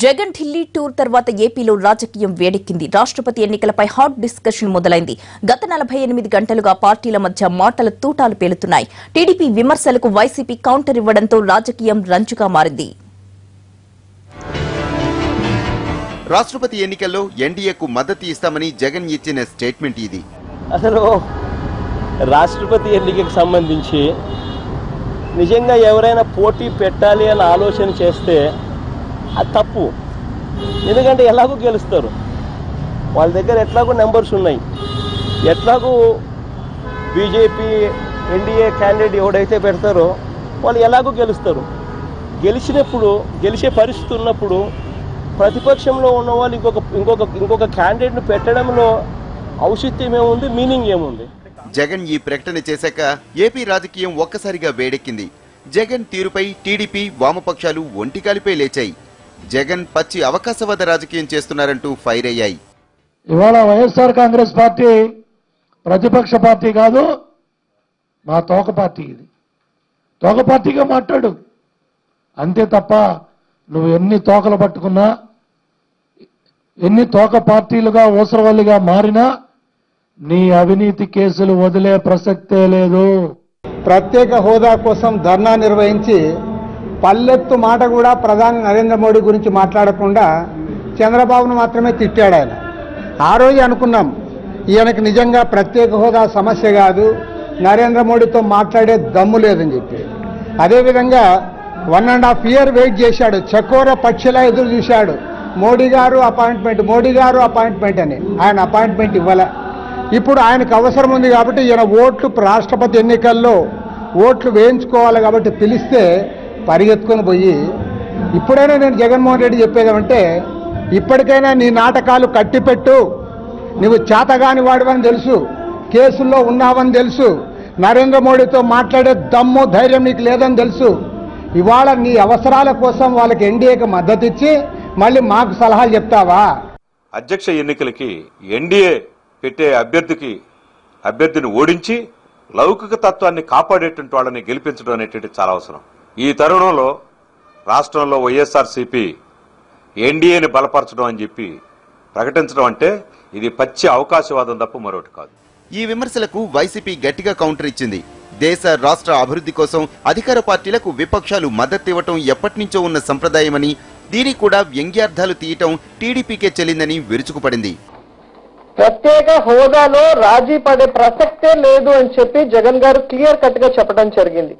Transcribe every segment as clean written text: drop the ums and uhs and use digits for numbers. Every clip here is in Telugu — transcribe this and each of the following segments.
జగన్ ఢిల్లీ టూర్ తర్వాత ఏపీలో రాజకీయం వేడెక్కింది. రాష్ట్రపతి ఎన్నికలపై హాట్ డిస్కషన్ మొదలైంది. గత 48 గంటలుగా పార్టీల మధ్య మాటల తూటాలు పేలుతున్నాయి. టీడీపీ విమర్శలకు వైసీపీ కౌంటర్ ఇవ్వడంతో రాజకీయం రంజుగా మారింది. రాష్ట్రపతి ఎన్నికల్లో ఎన్డీఏకు మద్దతు ఇస్తామని జగన్ ఇచ్చిన స్టేట్మెంట్ ఇది. అసలు రాష్ట్రపతి ఎన్నికకు సంబంధించి నిజంగా ఎవరైనా పోటీ పెట్టాలి అని ఆలోచన చేస్తే అది తప్పు. ఎందుకంటే ఎలాగూ గెలుస్తారు, వాళ్ళ దగ్గర ఎట్లాగూ నెంబర్స్ ఉన్నాయి. ఎట్లాగూ బీజేపీ ఎన్డీఏ క్యాండిడేట్ ఎవడైతే పెడతారో వాళ్ళు ఎలాగూ గెలుస్తారు. గెలిచినప్పుడు గెలిచే పరిస్థితి ఉన్నప్పుడు ప్రతిపక్షంలో ఉన్న వాళ్ళు ఇంకొక క్యాండిడేట్ను పెట్టడంలో ఔచిత్యం ఏముంది, మీనింగ్ ఏముంది? జగన్ ఈ ప్రకటన చేశాక ఏపీ రాజకీయం ఒక్కసారిగా వేడెక్కింది. జగన్ తీరుపై టీడీపీ వామపక్షాలు ఒంటికాలిపై లేచాయి. జగన్ పచ్చి అవకాశవాద రాజకీయం చేస్తున్నారంటూ ఫైర్ అయ్యాయి. ఇవాళ వైఎస్ఆర్ కాంగ్రెస్ పార్టీ ప్రతిపక్ష పార్టీ కాదు, మా తోక పార్టీ. ఇది తోక పార్టీగా మాట్లాడు అంతే తప్ప నువ్వు ఎన్ని తోకలు పట్టుకున్నా, ఎన్ని తోక పార్టీలుగా ఊసరవల్లిగా మారినా నీ అవినీతి కేసులు వదిలే ప్రసక్తే లేదు. ప్రత్యేక హోదా కోసం ధర్నా నిర్వహించి పల్లెత్తు మాట కూడా ప్రధాని నరేంద్ర మోడీ గురించి మాట్లాడకుండా చంద్రబాబును మాత్రమే తిట్టాడు ఆయన. ఆ రోజు అనుకున్నాం ఈయనకి నిజంగా ప్రత్యేక హోదా సమస్య కాదు, నరేంద్ర మోడీతో మాట్లాడే దమ్ము లేదని చెప్పి. అదేవిధంగా 1.5 years వెయిట్ చేశాడు, చకోర పక్షిలా ఎదురు చూశాడు. మోడీ గారు అపాయింట్మెంట్ అని. ఆయన అపాయింట్మెంట్ ఇవ్వలే. ఇప్పుడు ఆయనకు అవసరం ఉంది కాబట్టి ఈయన ఓట్లు రాష్ట్రపతి ఎన్నికల్లో ఓట్లు వేయించుకోవాలి కాబట్టి పిలిస్తే పరిగెత్తుకొని పోయి, ఇప్పుడైనా నేను జగన్మోహన్ రెడ్డి చెప్పేదేమంటే, ఇప్పటికైనా నీ నాటకాలు కట్టిపెట్టు. నువ్వు చేతగాని వాడివని తెలుసు, కేసుల్లో ఉన్నావని తెలుసు, నరేంద్ర మోడీతో మాట్లాడే దమ్ము ధైర్యం నీకు లేదని తెలుసు. ఇవాళ నీ అవసరాల కోసం వాళ్ళకి ఎన్డీఏకి మద్దతు ఇచ్చి మళ్ళీ మాకు సలహాలు చెప్తావా? అధ్యక్ష ఎన్నికలకి ఎన్డీఏ పెట్టే అభ్యర్థిని ఓడించి లౌకిక తత్వాన్ని కాపాడేటువంటి వాళ్ళని గెలిపించడం అనేటువంటి చాలా అవసరం. ఈ తరుణంలో రాష్ట్రంలో వైఎస్ఆర్సీపీ ఎన్డీఏని బలపరచడం అని చెప్పి ప్రకటించడం అంటే ఇది పచ్చి అవకాశవాదం తప్ప మరొకటి కాదు. ఈ విమర్శలకు వైసీపీ గట్టిగా కౌంటర్ ఇచ్చింది. దేశ రాష్ట్ర అభివృద్ధి కోసం అధికార పార్టీలకు విపక్షాలు మద్దతు ఇవ్వటం ఎప్పటినుంచో ఉన్న సంప్రదాయమని, దీనికి కూడా వ్యంగ్యార్థాలు తీయటం టీడీపీకే చెల్లిందని విరుచుకుపడింది. ప్రత్యేక హోదాలో రాజీ పడే ప్రసక్తే లేదు అని చెప్పి జగన్ గారు క్లియర్ కట్ గా చెప్పడం జరిగింది.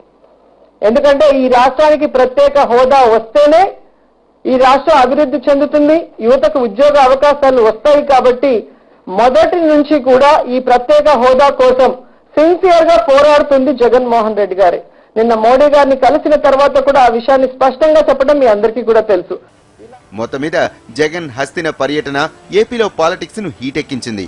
ఎందుకంటే ఈ రాష్ట్రానికి ప్రత్యేక హోదా వస్తేనే ఈ రాష్ట్రం అభివృద్ధి చెందుతుంది, యువతకు ఉద్యోగ అవకాశాలు వస్తాయి. కాబట్టి మొదటి నుంచి కూడా ఈ ప్రత్యేక హోదా కోసం సిన్సియర్ గా పోరాడుతుంది జగన్మోహన్ రెడ్డి గారే. నిన్న మోడీ గారిని కలిసిన తర్వాత కూడా ఆ విషయాన్ని స్పష్టంగా చెప్పడం మీ అందరికీ కూడా తెలుసు. మొత్తం మీద జగన్ హస్తిన పర్యటన ఏపీలో పాలిటిక్స్ ను హీటెక్కించింది.